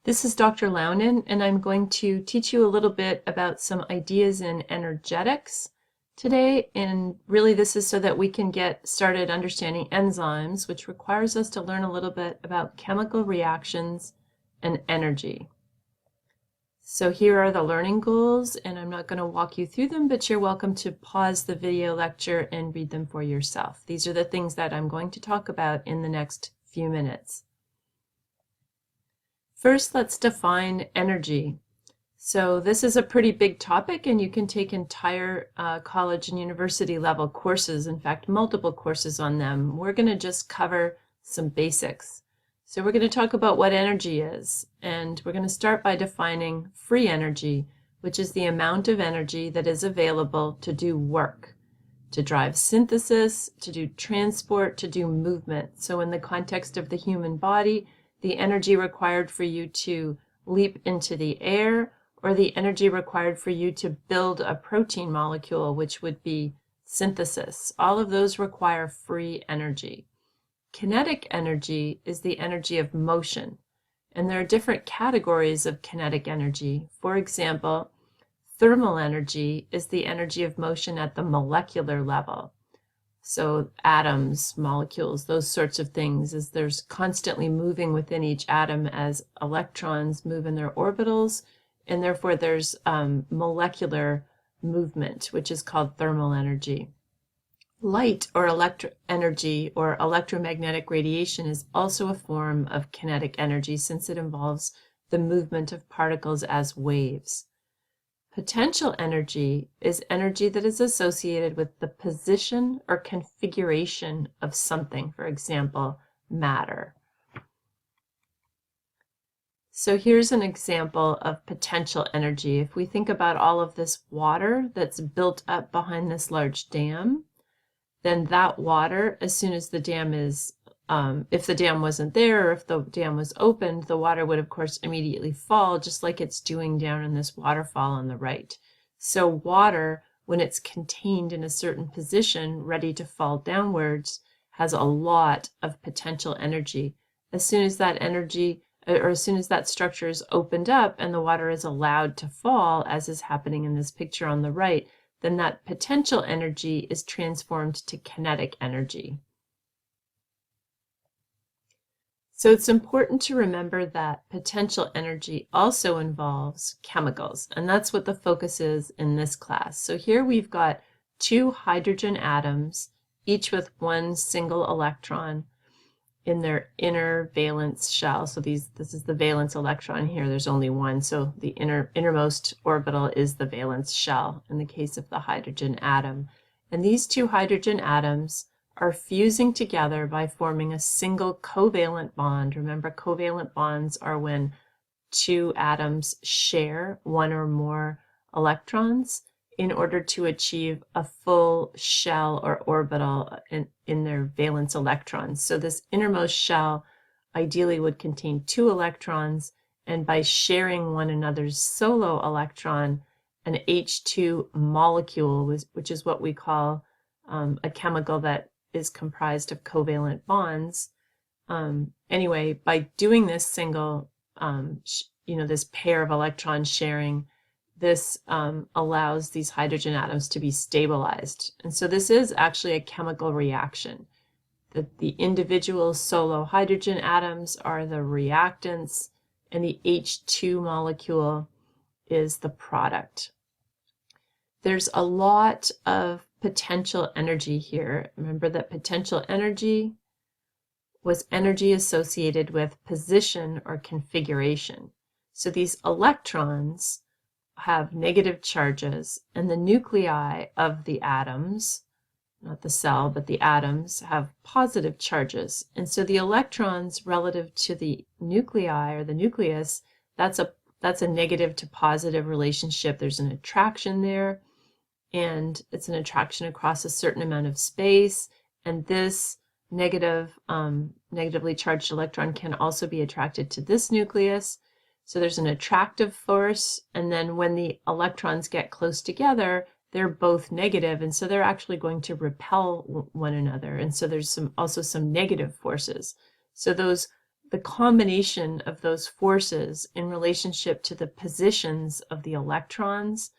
This is Dr. Launin, and I'm going to teach you a little bit about some ideas in energetics today. And really this is so that we can get started understanding enzymes, which requires us to learn a little bit about chemical reactions and energy. So here are the learning goals, and I'm not going to walk you through them, but you're welcome to pause the video lecture and read them for yourself. These are the things that I'm going to talk about in the next few minutes. First, let's define energy. So this is a pretty big topic, and you can take entire college and university level courses, in fact, multiple courses on them. We're going to just cover some basics. So we're going to talk about what energy is, and we're going to start by defining free energy, which is the amount of energy that is available to do work, to drive synthesis, to do transport, to do movement. So in the context of the human body, the energy required for you to leap into the air, or the energy required for you to build a protein molecule, which would be synthesis. All of those require free energy. Kinetic energy is the energy of motion, and there are different categories of kinetic energy. For example, thermal energy is the energy of motion at the molecular level. So atoms, molecules, those sorts of things, as there's constantly moving within each atom as electrons move in their orbitals, and therefore there's molecular movement, which is called thermal energy. Light or electric energy or electromagnetic radiation is also a form of kinetic energy since it involves the movement of particles as waves. Potential energy is energy that is associated with the position or configuration of something, for example, matter. So here's an example of potential energy. If we think about all of this water that's built up behind this large dam, then that water, as soon as the dam is if the dam wasn't there, or if the dam was opened, the water would, of course, immediately fall, just like it's doing down in this waterfall on the right. So water, when it's contained in a certain position, ready to fall downwards, has a lot of potential energy. As soon as that energy, or as soon as that structure is opened up and the water is allowed to fall, as is happening in this picture on the right, then that potential energy is transformed to kinetic energy. So it's important to remember that potential energy also involves chemicals, and that's what the focus is in this class. So here we've got two hydrogen atoms, each with one single electron in their inner valence shell. So this is the valence electron here. There's only one, so the innermost orbital is the valence shell in the case of the hydrogen atom. And these two hydrogen atoms are fusing together by forming a single covalent bond. Remember, covalent bonds are when two atoms share one or more electrons in order to achieve a full shell or orbital in their valence electrons. So this innermost shell ideally would contain two electrons, and by sharing one another's solo electron, an H2 molecule, which is what we call a chemical that is comprised of covalent bonds. Anyway, by doing this single, this pair of electrons sharing, this allows these hydrogen atoms to be stabilized. And so this is actually a chemical reaction. The individual solo hydrogen atoms are the reactants, and the H2 molecule is the product. There's a lot of potential energy here. Remember that potential energy was energy associated with position or configuration. So these electrons have negative charges, and the nuclei of the atoms, not the cell, but the atoms, have positive charges. And so the electrons relative to the nuclei or the nucleus, that's a negative to positive relationship. There's an attraction there, and it's an attraction across a certain amount of space, and this negatively charged electron can also be attracted to this nucleus. So there's an attractive force, and then when the electrons get close together, they're both negative, and so they're actually going to repel one another. And so there's also some negative forces. So those the combination of those forces in relationship to the positions of the electrons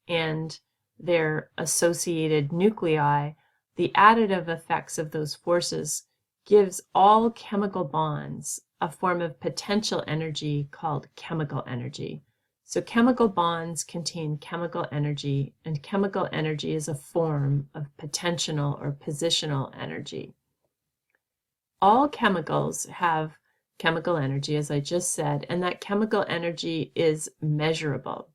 and their associated nuclei, the additive effects of those forces gives all chemical bonds a form of potential energy called chemical energy. So chemical bonds contain chemical energy, and chemical energy is a form of potential or positional energy. All chemicals have chemical energy, as I just said, and that chemical energy is measurable.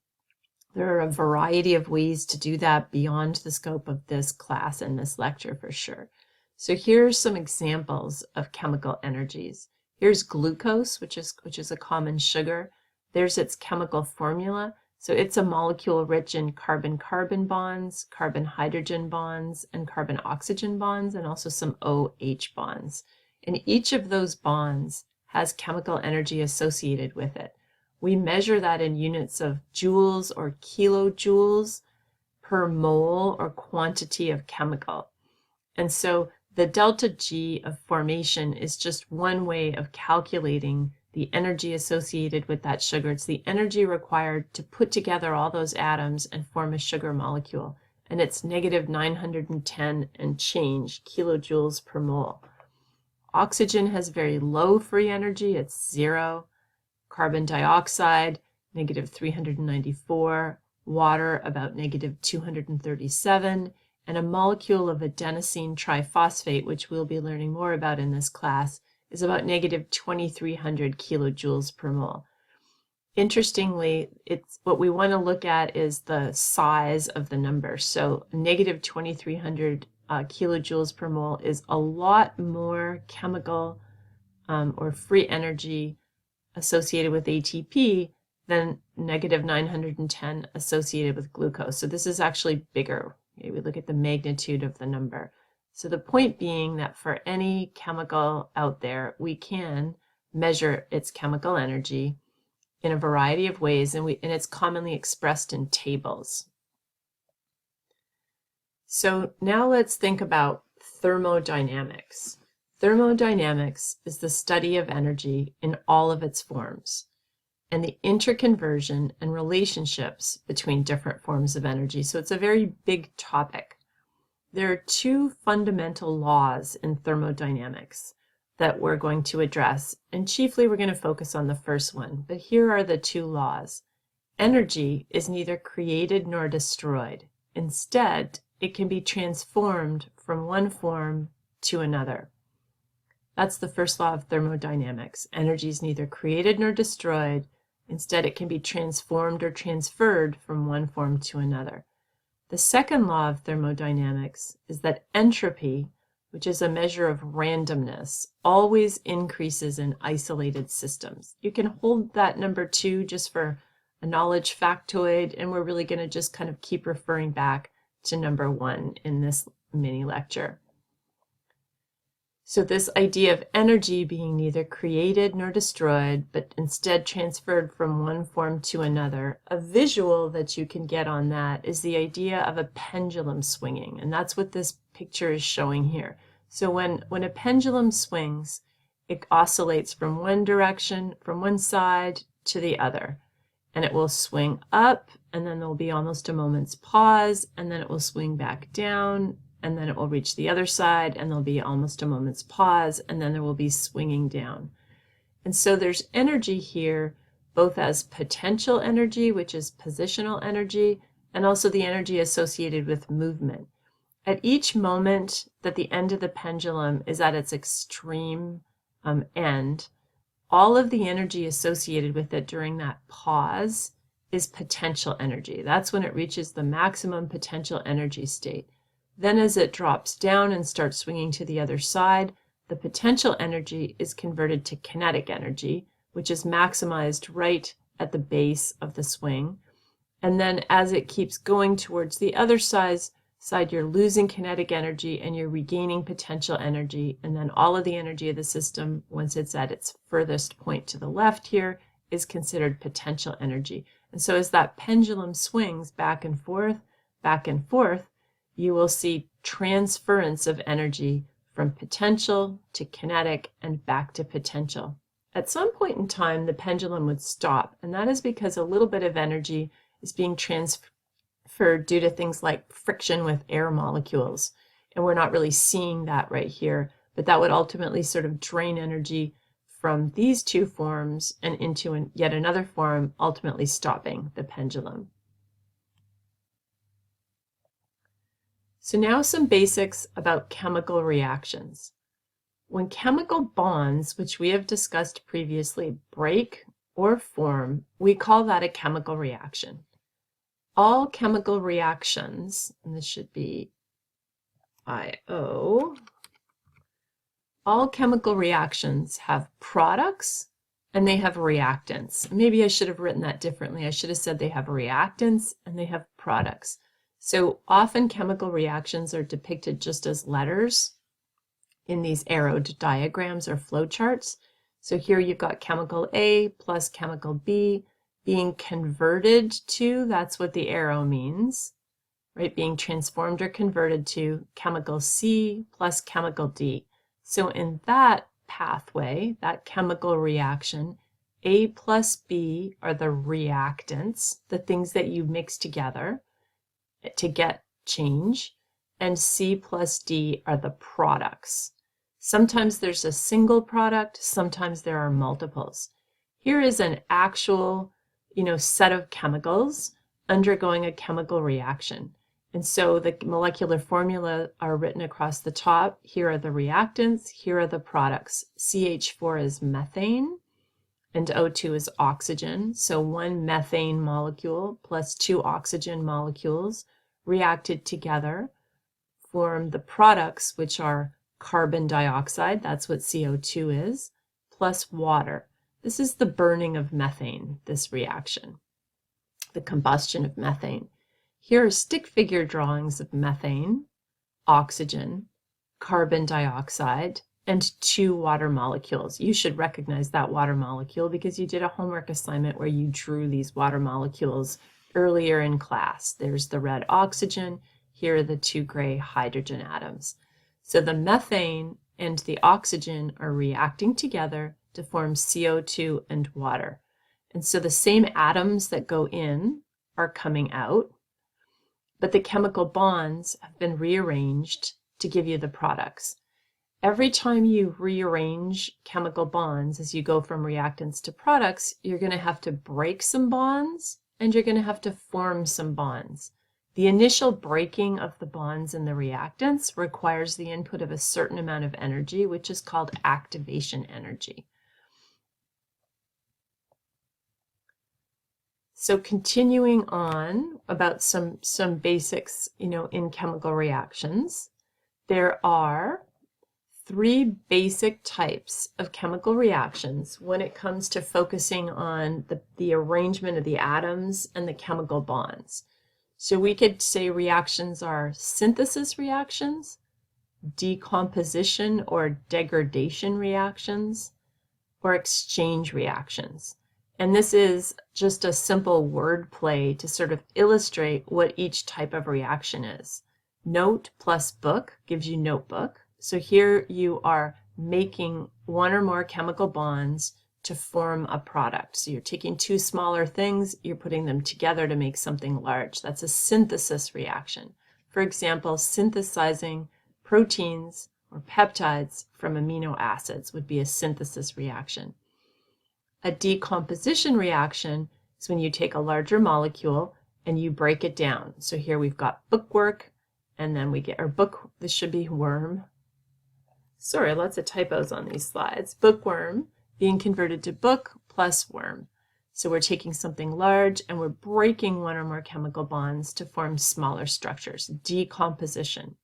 There are a variety of ways to do that beyond the scope of this class and this lecture for sure. So here's some examples of chemical energies. Here's glucose, which is a common sugar. There's its chemical formula. So it's a molecule rich in carbon-carbon bonds, carbon-hydrogen bonds, and carbon-oxygen bonds, and also some OH bonds. And each of those bonds has chemical energy associated with it. We measure that in units of joules or kilojoules per mole or quantity of chemical. And so the delta G of formation is just one way of calculating the energy associated with that sugar. It's the energy required to put together all those atoms and form a sugar molecule. And it's negative 910 and change kilojoules per mole. Oxygen has very low free energy, it's 0. Carbon dioxide, negative 394. Water, about negative 237. And a molecule of adenosine triphosphate, which we'll be learning more about in this class, is about negative 2300 kilojoules per mole. Interestingly, what we want to look at is the size of the number. So negative 2300 kilojoules per mole is a lot more chemical or free energy associated with ATP than negative 910 associated with glucose. So this is actually bigger. Okay, we look at the magnitude of the number. So the point being that for any chemical out there, we can measure its chemical energy in a variety of ways, and it's commonly expressed in tables. So now let's think about thermodynamics. Thermodynamics is the study of energy in all of its forms and the interconversion and relationships between different forms of energy. So it's a very big topic. There are two fundamental laws in thermodynamics that we're going to address, and chiefly we're going to focus on the first one. But here are the two laws. Energy is neither created nor destroyed. Instead, it can be transformed from one form to another. That's the first law of thermodynamics. Energy is neither created nor destroyed. Instead, it can be transformed or transferred from one form to another. The second law of thermodynamics is that entropy, which is a measure of randomness, always increases in isolated systems. You can hold that number 2 just for a knowledge factoid, and we're really going to just kind of keep referring back to number 1 in this mini lecture. So this idea of energy being neither created nor destroyed, but instead transferred from one form to another, a visual that you can get on that is the idea of a pendulum swinging, and that's what this picture is showing here. So when a pendulum swings, it oscillates from one direction, from one side to the other, and it will swing up, and then there'll be almost a moment's pause, and then it will swing back down, and then it will reach the other side, and there'll be almost a moment's pause, and then there will be swinging down. And so there's energy here, both as potential energy, which is positional energy, and also the energy associated with movement. At each moment that the end of the pendulum is at its extreme end, all of the energy associated with it during that pause is potential energy. That's when it reaches the maximum potential energy state. Then as it drops down and starts swinging to the other side, the potential energy is converted to kinetic energy, which is maximized right at the base of the swing. And then as it keeps going towards the other side, you're losing kinetic energy and you're regaining potential energy. And then all of the energy of the system, once it's at its furthest point to the left here, is considered potential energy. And so as that pendulum swings back and forth, you will see transference of energy from potential to kinetic and back to potential. at some point in time, the pendulum would stop, and that is because a little bit of energy is being transferred due to things like friction with air molecules. And we're not really seeing that right here, but that would ultimately sort of drain energy from these two forms and into yet another form, ultimately stopping the pendulum. So now some basics about chemical reactions. When chemical bonds, which we have discussed previously, break or form, we call that a chemical reaction. All chemical reactions, and this should be IO, all chemical reactions have products and they have reactants. Maybe I should have written that differently. I should have said they have reactants and they have products. So often chemical reactions are depicted just as letters in these arrowed diagrams or flowcharts. So here you've got chemical A plus chemical B being converted to, that's what the arrow means, right? Being transformed or converted to chemical C plus chemical D. So in that pathway, that chemical reaction, A plus B are the reactants, the things that you mix together to get change, and C plus D are the products. Sometimes there's a single product, sometimes there are multiples. Here is an actual, set of chemicals undergoing a chemical reaction. And so the molecular formula are written across the top. Here are the reactants, here are the products. CH4 is methane, and O2 is oxygen. So one methane molecule plus two oxygen molecules reacted together form the products, which are carbon dioxide, that's what CO2 is, plus water. This is the burning of methane, this reaction, the combustion of methane. Here are stick figure drawings of methane, oxygen, carbon dioxide, and two water molecules. You should recognize that water molecule because you did a homework assignment where you drew these water molecules earlier in class. There's the red oxygen, here are the two gray hydrogen atoms. So the methane and the oxygen are reacting together to form CO2 and water. And so the same atoms that go in are coming out, but the chemical bonds have been rearranged to give you the products. Every time you rearrange chemical bonds as you go from reactants to products, you're going to have to break some bonds and you're going to have to form some bonds. The initial breaking of the bonds in the reactants requires the input of a certain amount of energy, which is called activation energy. So continuing on about some basics, in chemical reactions, there are three basic types of chemical reactions when it comes to focusing on the arrangement of the atoms and the chemical bonds. So we could say reactions are synthesis reactions, decomposition or degradation reactions, or exchange reactions. And this is just a simple word play to sort of illustrate what each type of reaction is. Note plus book gives you notebook. So here you are making one or more chemical bonds to form a product. So you're taking two smaller things, you're putting them together to make something large. That's a synthesis reaction. For example, synthesizing proteins or peptides from amino acids would be a synthesis reaction. A decomposition reaction is when you take a larger molecule and you break it down. So here we've got bookwork, and then we get our book, this should be worm. Sorry, lots of typos on these slides. Bookworm being converted to book plus worm. So we're taking something large and we're breaking one or more chemical bonds to form smaller structures, decomposition.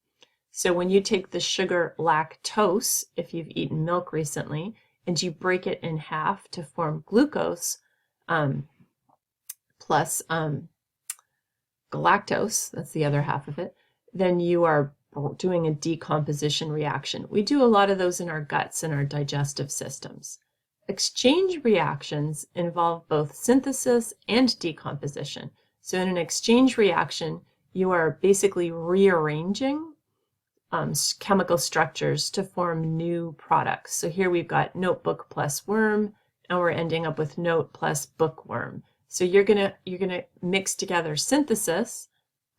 So when you take the sugar lactose, if you've eaten milk recently, and you break it in half to form glucose plus galactose, that's the other half of it, then you are doing a decomposition reaction. We do a lot of those in our guts and our digestive systems. Exchange reactions involve both synthesis and decomposition. So in an exchange reaction, you are basically rearranging chemical structures to form new products. So here we've got notebook plus worm, and we're ending up with note plus bookworm. So you're gonna mix together synthesis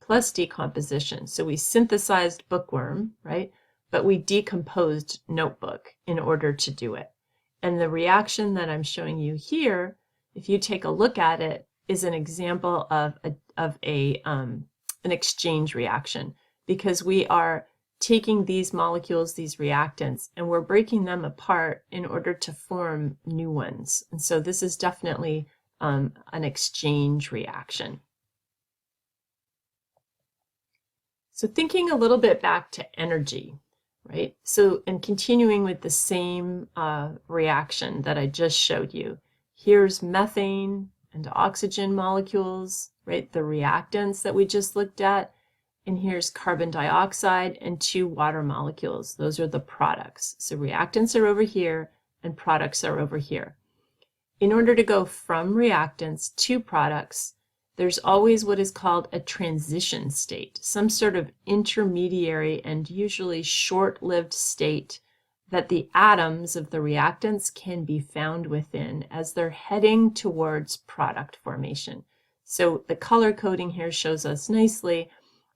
plus decomposition. So we synthesized bookworm, right? But we decomposed notebook in order to do it. And the reaction that I'm showing you here, if you take a look at it, is an example of an exchange reaction, because we are taking these molecules, these reactants, and we're breaking them apart in order to form new ones. And so this is definitely an exchange reaction. So thinking a little bit back to energy, right? So, and continuing with the same reaction that I just showed you. Here's methane and oxygen molecules, right? The reactants that we just looked at. And here's carbon dioxide and 2 water molecules. Those are the products. So reactants are over here and products are over here. In order to go from reactants to products, there's always what is called a transition state, some sort of intermediary and usually short-lived state that the atoms of the reactants can be found within as they're heading towards product formation. So the color coding here shows us nicely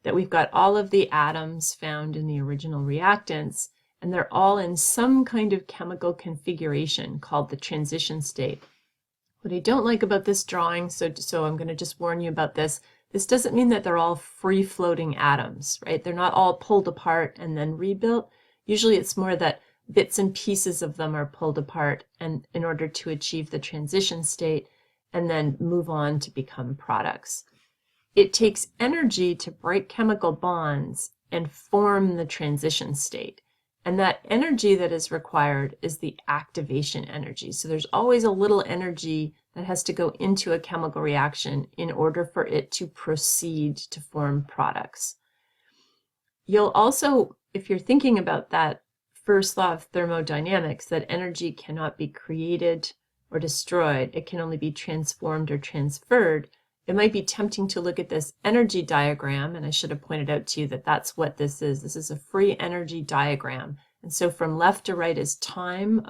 that we've got all of the atoms found in the original reactants, and they're all in some kind of chemical configuration called the transition state. What I don't like about this drawing, so I'm going to just warn you about this, this doesn't mean that they're all free-floating atoms, right? They're not all pulled apart and then rebuilt. Usually it's more that bits and pieces of them are pulled apart and in order to achieve the transition state and then move on to become products. It takes energy to break chemical bonds and form the transition state. And that energy that is required is the activation energy. So there's always a little energy that has to go into a chemical reaction in order for it to proceed to form products. You'll also, if you're thinking about that first law of thermodynamics, that energy cannot be created or destroyed, it can only be transformed or transferred, it might be tempting to look at this energy diagram, and I should have pointed out to you that that's what this is. This is a free energy diagram. And so from left to right is time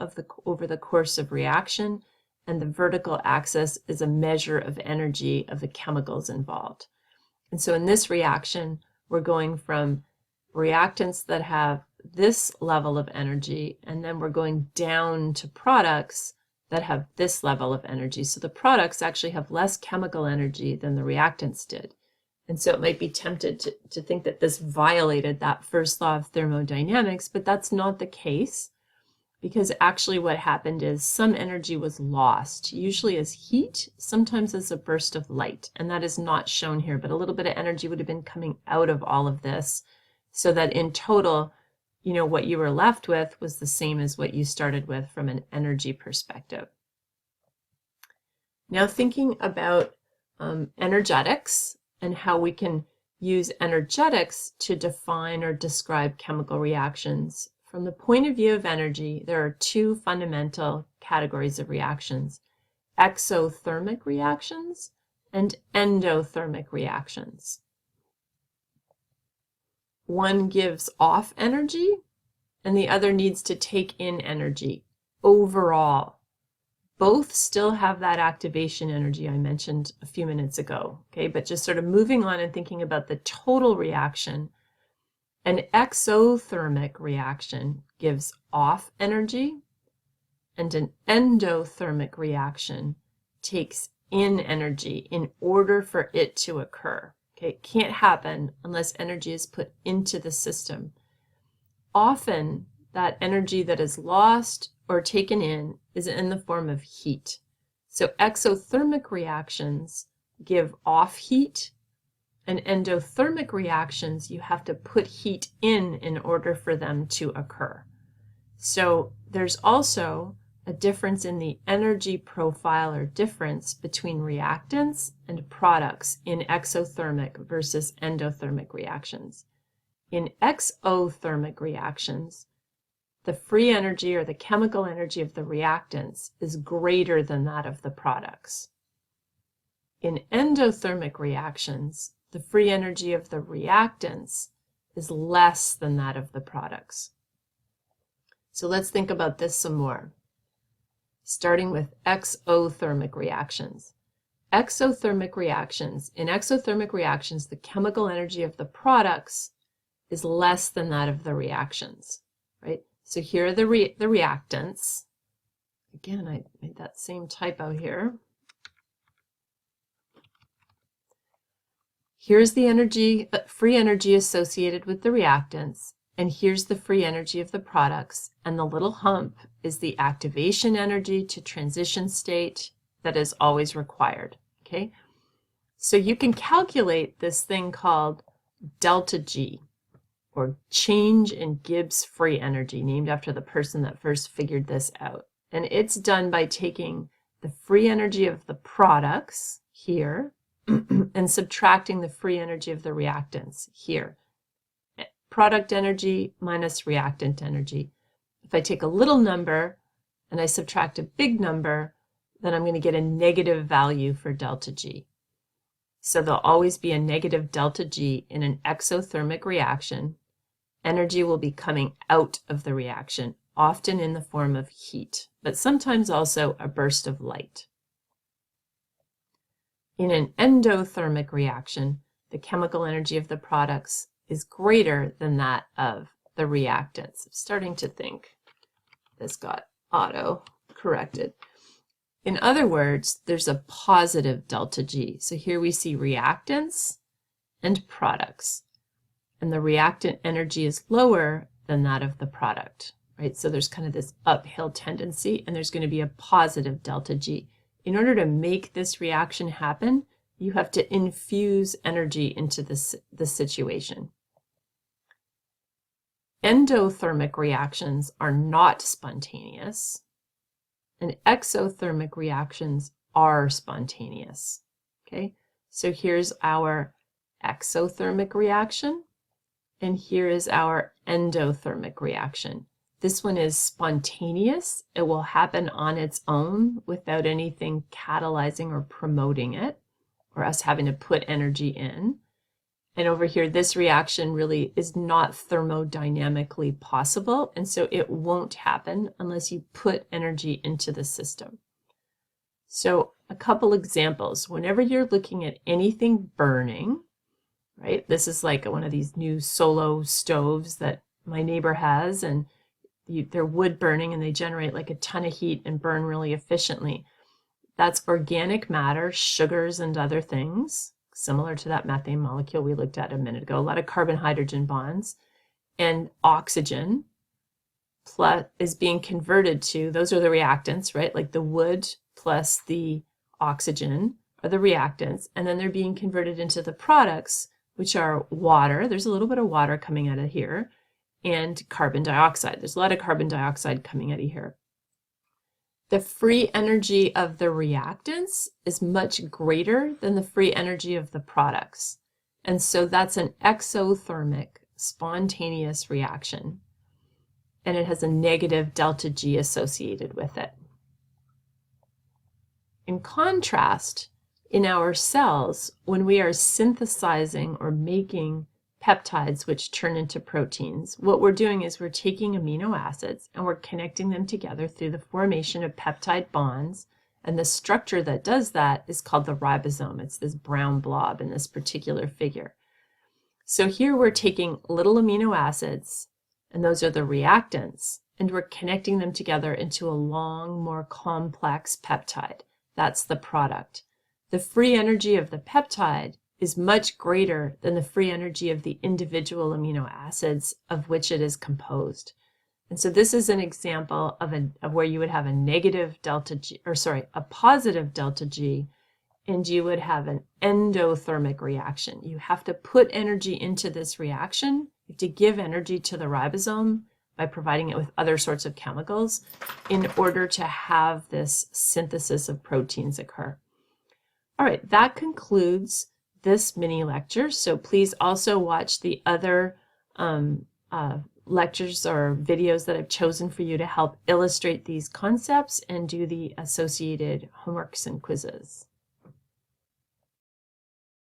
over the course of reaction, and the vertical axis is a measure of energy of the chemicals involved. And so in this reaction, we're going from reactants that have this level of energy, and then we're going down to products that have this level of energy. So the products actually have less chemical energy than the reactants did. And so it might be tempted to think that this violated that first law of thermodynamics, but that's not the case, because actually what happened is some energy was lost, usually as heat, sometimes as a burst of light. And that is not shown here, but a little bit of energy would have been coming out of all of this, so that in total, what you were left with was the same as what you started with from an energy perspective. Now thinking about energetics and how we can use energetics to define or describe chemical reactions. From the point of view of energy, there are 2 fundamental categories of reactions: exothermic reactions and endothermic reactions. One gives off energy, and the other needs to take in energy overall. Both still have that activation energy I mentioned a few minutes ago, okay? But just sort of moving on and thinking about the total reaction, an exothermic reaction gives off energy, and an endothermic reaction takes in energy in order for it to occur. Okay, it can't happen unless energy is put into the system. Often, that energy that is lost or taken in is in the form of heat. So exothermic reactions give off heat, and endothermic reactions, you have to put heat in order for them to occur. So there's also a difference in the energy profile or difference between reactants and products in exothermic versus endothermic reactions. In exothermic reactions, the free energy or the chemical energy of the reactants is greater than that of the products. In endothermic reactions, the free energy of the reactants is less than that of the products. So let's think about this some more, starting with exothermic reactions. Exothermic reactions. In exothermic reactions, the chemical energy of the products is less than that of the reactions, right? So here are the reactants. Again, I made that same typo here. Here's the energy, free energy associated with the reactants, and here's the free energy of the products, and the little hump is the activation energy to transition state that is always required, okay? So you can calculate this thing called delta G, or change in Gibbs free energy, named after the person that first figured this out. And it's done by taking the free energy of the products here and subtracting the free energy of the reactants here. Product energy minus reactant energy. If I take a little number and I subtract a big number, then I'm going to get a negative value for delta G. So there'll always be a negative delta G in an exothermic reaction. Energy will be coming out of the reaction, often in the form of heat, but sometimes also a burst of light. In an endothermic reaction, the chemical energy of the products is greater than that of the reactants. I'm starting to think this got auto-corrected. In other words, there's a positive delta G. So here we see reactants and products, and the reactant energy is lower than that of the product, right? So there's kind of this uphill tendency, and there's going to be a positive delta G. In order to make this reaction happen, you have to infuse energy into the situation. Endothermic reactions are not spontaneous, and exothermic reactions are spontaneous. Okay, so here's our exothermic reaction, and here is our endothermic reaction. This one is spontaneous. It will happen on its own without anything catalyzing or promoting it, or us having to put energy in. And over here, this reaction really is not thermodynamically possible, and so it won't happen unless you put energy into the system. So a couple examples. Whenever you're looking at anything burning, right? This is like one of these new solo stoves that my neighbor has, and they're wood burning, and they generate like a ton of heat and burn really efficiently. That's organic matter, sugars and other things, similar to that methane molecule we looked at a minute ago, a lot of carbon-hydrogen bonds, and oxygen plus is being converted to, those are the reactants, right? Like the wood plus the oxygen are the reactants, and then they're being converted into the products, which are water. There's a little bit of water coming out of here, and carbon dioxide. There's a lot of carbon dioxide coming out of here. The free energy of the reactants is much greater than the free energy of the products. And so that's an exothermic, spontaneous reaction. And it has a negative delta G associated with it. In contrast, in our cells, when we are synthesizing or making peptides which turn into proteins, what we're doing is we're taking amino acids and we're connecting them together through the formation of peptide bonds, and the structure that does that is called the ribosome. It's this brown blob in this particular figure. So here we're taking little amino acids, and those are the reactants, and we're connecting them together into a long, more complex peptide. That's the product. The free energy of the peptide is much greater than the free energy of the individual amino acids of which it is composed. And so this is an example of where you would have a negative delta G, a positive delta G, and you would have an endothermic reaction. You have to put energy into this reaction. You have to give energy to the ribosome by providing it with other sorts of chemicals in order to have this synthesis of proteins occur. All right, that concludes this mini lecture. So please also watch the other lectures or videos that I've chosen for you to help illustrate these concepts and do the associated homeworks and quizzes.